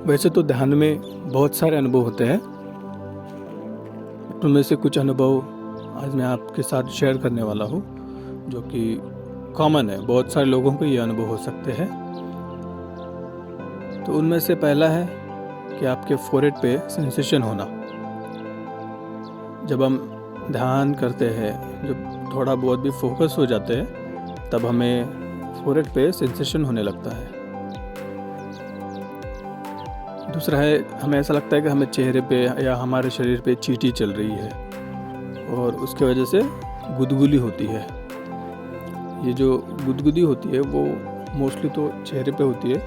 वैसे तो ध्यान में बहुत सारे अनुभव होते हैं। उनमें से कुछ अनुभव आज मैं आपके साथ शेयर करने वाला हूँ, जो कि कॉमन है, बहुत सारे लोगों को ये अनुभव हो सकते हैं। तो उनमें से पहला है कि आपके फोरहेड पे सेंसेशन होना। जब हम ध्यान करते हैं, जब थोड़ा बहुत भी फोकस हो जाते हैं, तब हमें फोरहेड पे सेंसेशन होने लगता है। दूसरा है, हमें ऐसा लगता है कि हमें चेहरे पे या हमारे शरीर पे चींटी चल रही है और उसके वजह से गुदगुदी होती है। ये जो गुदगुदी होती है वो मोस्टली तो चेहरे पे होती है,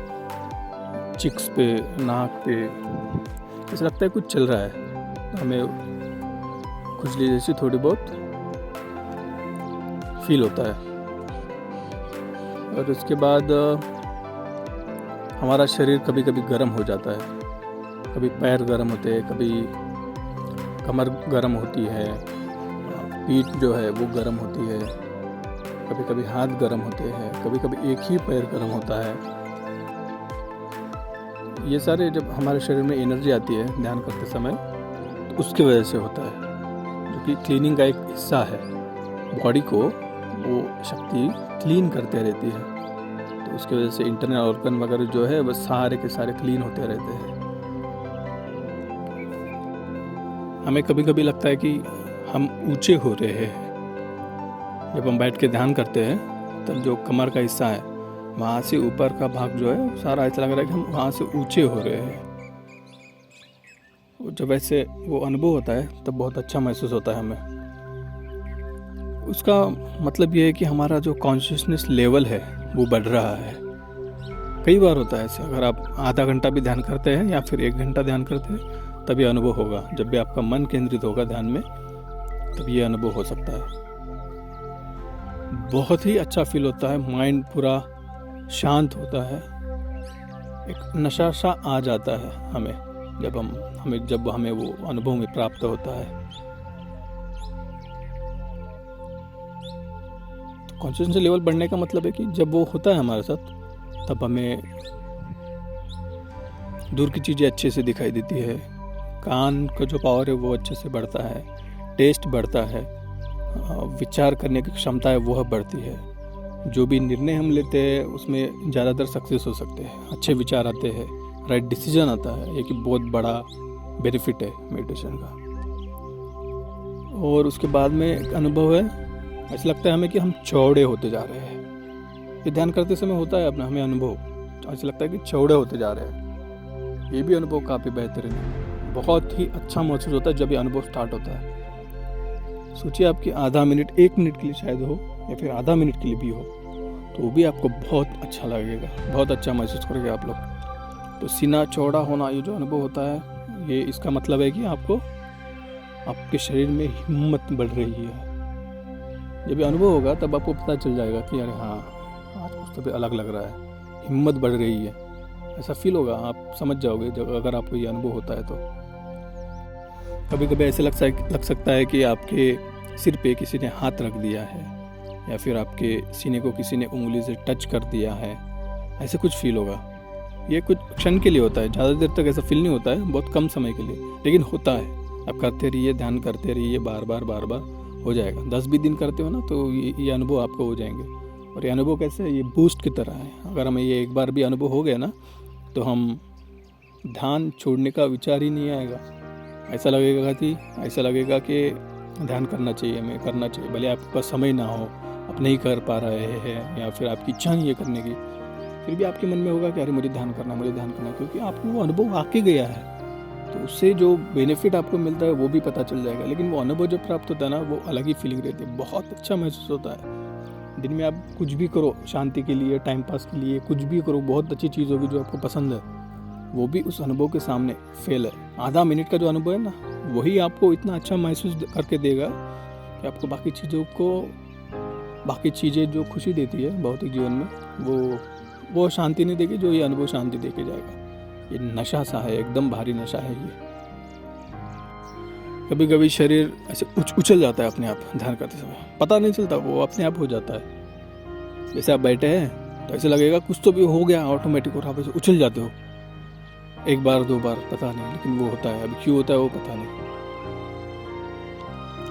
चिक्स पे, नाक पे। ऐसा लगता है कुछ चल रहा है, हमें खुजली जैसी थोड़ी बहुत फील होता है। और उसके बाद हमारा शरीर कभी कभी गर्म हो जाता है, कभी पैर गर्म होते हैं, कभी कमर गर्म होती है, पीठ जो है वो गर्म होती है, कभी कभी हाथ गर्म होते हैं, कभी कभी एक ही पैर गर्म होता है। ये सारे जब हमारे शरीर में एनर्जी आती है ध्यान करते समय, तो उसकी वजह से होता है, जो कि क्लीनिंग का एक हिस्सा है। बॉडी को वो शक्ति क्लीन करते रहती है, तो उसकी वजह से इंटरनल ऑर्गन वगैरह जो है वो सारे के सारे क्लीन होते रहते हैं। हमें कभी कभी लगता है कि हम ऊंचे हो रहे हैं। जब हम बैठ के ध्यान करते हैं, तब जो कमर का हिस्सा है वहाँ से ऊपर का भाग जो है सारा ऐसा लग रहा है कि हम वहाँ से ऊंचे हो रहे हैं। जब वैसे वो अनुभव होता है तब बहुत अच्छा महसूस होता है हमें। उसका मतलब ये है कि हमारा जो कॉन्शियसनेस लेवल है वो बढ़ रहा है। कई बार होता है ऐसे, अगर आप आधा घंटा भी ध्यान करते हैं या फिर 1 घंटा ध्यान करते हैं, तब ये अनुभव होगा। जब भी आपका मन केंद्रित होगा ध्यान में, तब ये अनुभव हो सकता है। बहुत ही अच्छा फील होता है, माइंड पूरा शांत होता है, एक नशा सा आ जाता है हमें जब हमें वो अनुभव में प्राप्त होता है। तो कॉन्शियसनेस लेवल बढ़ने का मतलब है कि जब वो होता है हमारे साथ, तब हमें दूर की चीज़ें अच्छे से दिखाई देती है, कान का जो पावर है वो अच्छे से बढ़ता है, टेस्ट बढ़ता है, विचार करने की क्षमता है वह बढ़ती है। जो भी निर्णय हम लेते हैं उसमें ज़्यादातर सक्सेस हो सकते हैं, अच्छे विचार आते हैं, राइट डिसीजन आता है। ये कि बहुत बड़ा बेनिफिट है मेडिटेशन का। और उसके बाद में एक अनुभव है, ऐसा लगता है हमें कि हम चौड़े होते जा रहे हैं। ये ध्यान करते समय होता है अपना हमें अनुभव, ऐसा लगता है कि चौड़े होते जा रहे हैं। ये भी अनुभव काफ़ी बेहतरीन है, बहुत ही अच्छा महसूस होता है जब ये अनुभव स्टार्ट होता है। सोचिए आपकी आधा मिनट, 1 मिनट के लिए शायद हो, या फिर आधा मिनट के लिए भी हो, तो वो भी आपको बहुत अच्छा लगेगा, बहुत अच्छा महसूस करेंगे आप लोग। तो सीना चौड़ा होना, ये जो अनुभव होता है, ये इसका मतलब है कि आपके शरीर में हिम्मत बढ़ रही है। जब ये अनुभव होगा तब आपको पता चल जाएगा कि अरे हाँ, आज कुछ तो भी अलग लग रहा है, हिम्मत बढ़ रही है, ऐसा फील होगा। आप समझ जाओगे जब अगर आपको ये अनुभव होता है तो। कभी कभी ऐसे लग सकता है कि आपके सिर पे किसी ने हाथ रख दिया है, या फिर आपके सीने को किसी ने उंगली से टच कर दिया है, ऐसे कुछ फील होगा। ये कुछ क्षण के लिए होता है, ज़्यादा देर तक ऐसा फील नहीं होता है, बहुत कम समय के लिए, लेकिन होता है। आप करते रहिए, ध्यान करते रहिए, बार बार हो जाएगा। 10-20 दिन करते हो ना, तो ये अनुभव आपको हो जाएंगे। और ये अनुभव कैसे है, ये बूस्ट की तरह है। अगर हमें ये एक बार भी अनुभव हो गया ना, तो हम ध्यान छोड़ने का विचार ही नहीं आएगा। ऐसा लगेगा कि ध्यान करना चाहिए, हमें करना चाहिए, भले आपके पास समय ना हो, आप नहीं कर पा रहे हैं, या फिर आपकी इच्छा नहीं है करने की, फिर भी आपके मन में होगा कि अरे मुझे ध्यान करना है, क्योंकि आपको वो अनुभव आके गया है। तो उससे जो बेनिफिट आपको मिलता है वो भी पता चल जाएगा। लेकिन वो अनुभव जब प्राप्त होता है ना, वो अलग ही फीलिंग रहती है, बहुत अच्छा महसूस होता है। दिन में आप कुछ भी करो, शांति के लिए, टाइम पास के लिए, कुछ भी करो, बहुत अच्छी चीज़ होगी जो आपको पसंद है, वो भी उस अनुभव के सामने फेल है। आधा मिनट का जो अनुभव है ना, वही आपको इतना अच्छा महसूस करके देगा कि आपको बाकी चीज़ें जो खुशी देती है भौतिक जीवन में, वो शांति नहीं देगी, जो ये अनुभव शांति दे के जाएगा। ये नशा सा है, एकदम भारी नशा है ये। कभी कभी शरीर ऐसे उछल जाता है अपने आप ध्यान करते समय, पता नहीं चलता, वो अपने आप हो जाता है। जैसे आप बैठे हैं तो ऐसे लगेगा कुछ तो भी हो गया ऑटोमेटिक, और आप ऐसे उछल जाते हो। एक बार दो बार पता नहीं, लेकिन वो होता है। अब क्यों होता है वो पता नहीं,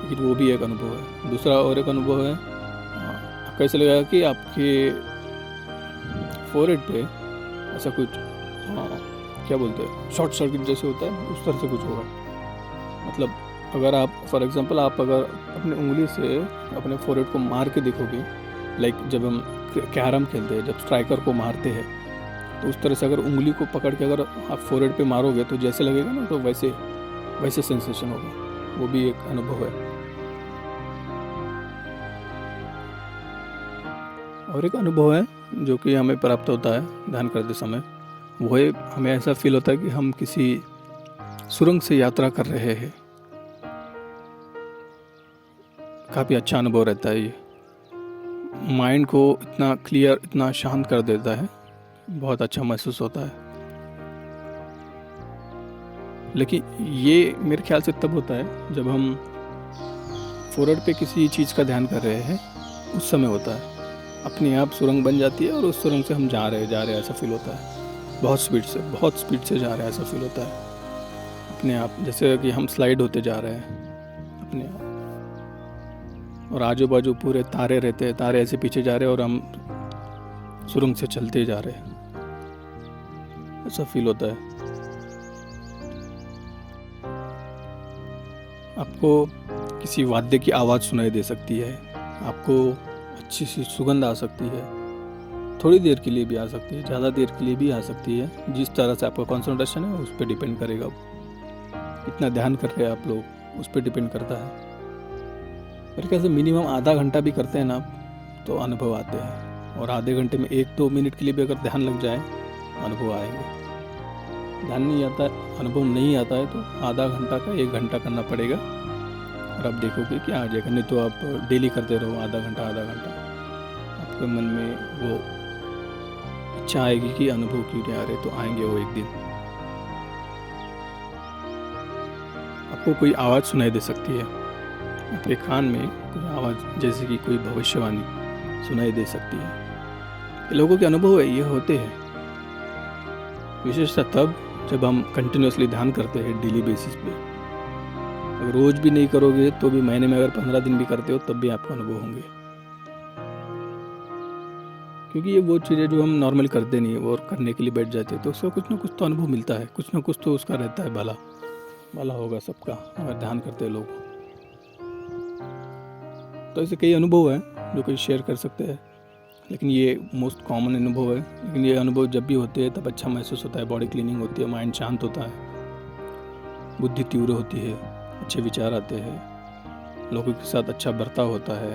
लेकिन वो भी एक अनुभव है। दूसरा और एक अनुभव है, आपको ऐसा लगेगा कि आपके फोरहेड पे ऐसा कुछ, क्या बोलते हैं, शॉर्ट सर्किट जैसे होता है, उस तरह से कुछ होगा। मतलब अगर आप फॉर एग्जांपल आप अगर अपने उंगली से अपने फोरहेड को मार के देखोगे, लाइक जब हम कैरम खेलते हैं, जब स्ट्राइकर को मारते हैं, तो उस तरह से अगर उंगली को पकड़ के अगर आप फोरहेड पे मारोगे तो जैसे लगेगा ना, तो वैसे सेंसेशन होगा। वो भी एक अनुभव है। और एक अनुभव है जो कि हमें प्राप्त होता है ध्यान करते समय, वो है हमें ऐसा फील होता है कि हम किसी सुरंग से यात्रा कर रहे हैं। काफ़ी अच्छा अनुभव रहता है ये, माइंड को इतना क्लियर, इतना शांत कर देता है, बहुत अच्छा महसूस होता है। लेकिन ये मेरे ख्याल से तब होता है जब हम फोरहेड पे किसी चीज़ का ध्यान कर रहे हैं, उस समय होता है। अपने आप सुरंग बन जाती है और उस सुरंग से हम जा रहे हैं ऐसा फील होता है। बहुत स्पीड से जा रहे हैं ऐसा फील होता है अपने आप, जैसे कि हम स्लाइड होते जा रहे हैं अपने आप, और आजू बाजू पूरे तारे रहते हैं, तारे ऐसे पीछे जा रहे हैं और हम सुरंग से चलते जा रहे हैं, ऐसा फील होता है। आपको किसी वाद्य की आवाज़ सुनाई दे सकती है, आपको अच्छी सी सुगंध आ सकती है, थोड़ी देर के लिए भी आ सकती है, ज़्यादा देर के लिए भी आ सकती है। जिस तरह से आपका कंसंट्रेशन है उस पर डिपेंड करेगा, कितना ध्यान कर रहे हैं आप लोग, उस पर डिपेंड करता है। मेरे ख्याल से मिनिमम आधा घंटा भी करते हैं ना तो अनुभव आते हैं, और आधे घंटे में 1-2 मिनट के लिए भी अगर ध्यान लग जाए अनुभव आएंगे। ध्यान नहीं आता, अनुभव नहीं आता है तो आधा घंटा का 1 घंटा करना पड़ेगा, और आप देखोगे कि आ जाएगा। नहीं तो आप डेली करते रहो आधा घंटा, आपके मन में वो इच्छा आएगी कि अनुभव क्यों नहीं आ रहे, तो आएंगे वो एक दिन। आपको कोई आवाज़ सुनाई दे सकती है, आपके कान में कोई आवाज़ जैसे कि कोई भविष्यवाणी सुनाई दे सकती है। ये लोगों के अनुभव है, ये होते हैं। विशेषतः तब जब हम कंटिन्यूसली ध्यान करते हैं डेली बेसिस पे। अगर रोज भी नहीं करोगे तो भी महीने में अगर 15 दिन भी करते हो तब भी आपको अनुभव होंगे, क्योंकि ये वो चीज़ें जो हम नॉर्मल करते नहीं है और करने के लिए बैठ जाते हैं, तो उसका कुछ ना कुछ तो अनुभव मिलता है, कुछ ना कुछ तो उसका रहता है, भला होगा सबका अगर ध्यान करते हैं लोग। तो ऐसे कई अनुभव हैं जो कोई शेयर कर सकते हैं, लेकिन ये मोस्ट कॉमन अनुभव है। लेकिन ये अनुभव जब भी होते हैं तब अच्छा महसूस होता है, बॉडी क्लीनिंग होती है, माइंड शांत होता है, बुद्धि तीव्र होती है, अच्छे विचार आते हैं, लोगों के साथ अच्छा बर्ताव होता है,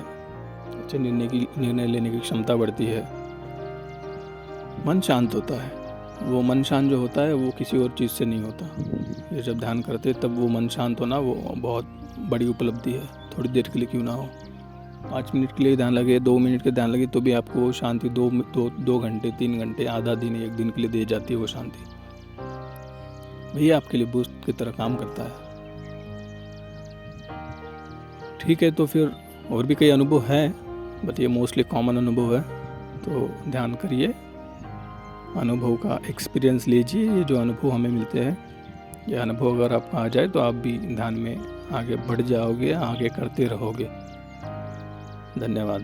अच्छे निर्णय लेने की क्षमता बढ़ती है, मन शांत होता है। वो मन शांत जो होता है वो किसी और चीज़ से नहीं होता। ये जब ध्यान करते तब वो मन शांत होना वो बहुत बड़ी उपलब्धि है। थोड़ी देर के लिए क्यों ना हो, 5 मिनट के लिए ध्यान लगे, 2 मिनट के ध्यान लगे, तो भी आपको शांति 2 घंटे, 3 घंटे, आधा दिन, 1 दिन के लिए दे जाती है वो शांति। वही आपके लिए बूस्ट की तरह काम करता है। ठीक है, तो फिर और भी कई अनुभव हैं, बट ये मोस्टली कॉमन अनुभव है। तो ध्यान करिए, अनुभव का एक्सपीरियंस लीजिए। ये जो अनुभव हमें मिलते हैं, ये अनुभव अगर आपको आ जाए तो आप भी ध्यान में आगे बढ़ जाओगे, आगे करते रहोगे। धन्यवाद।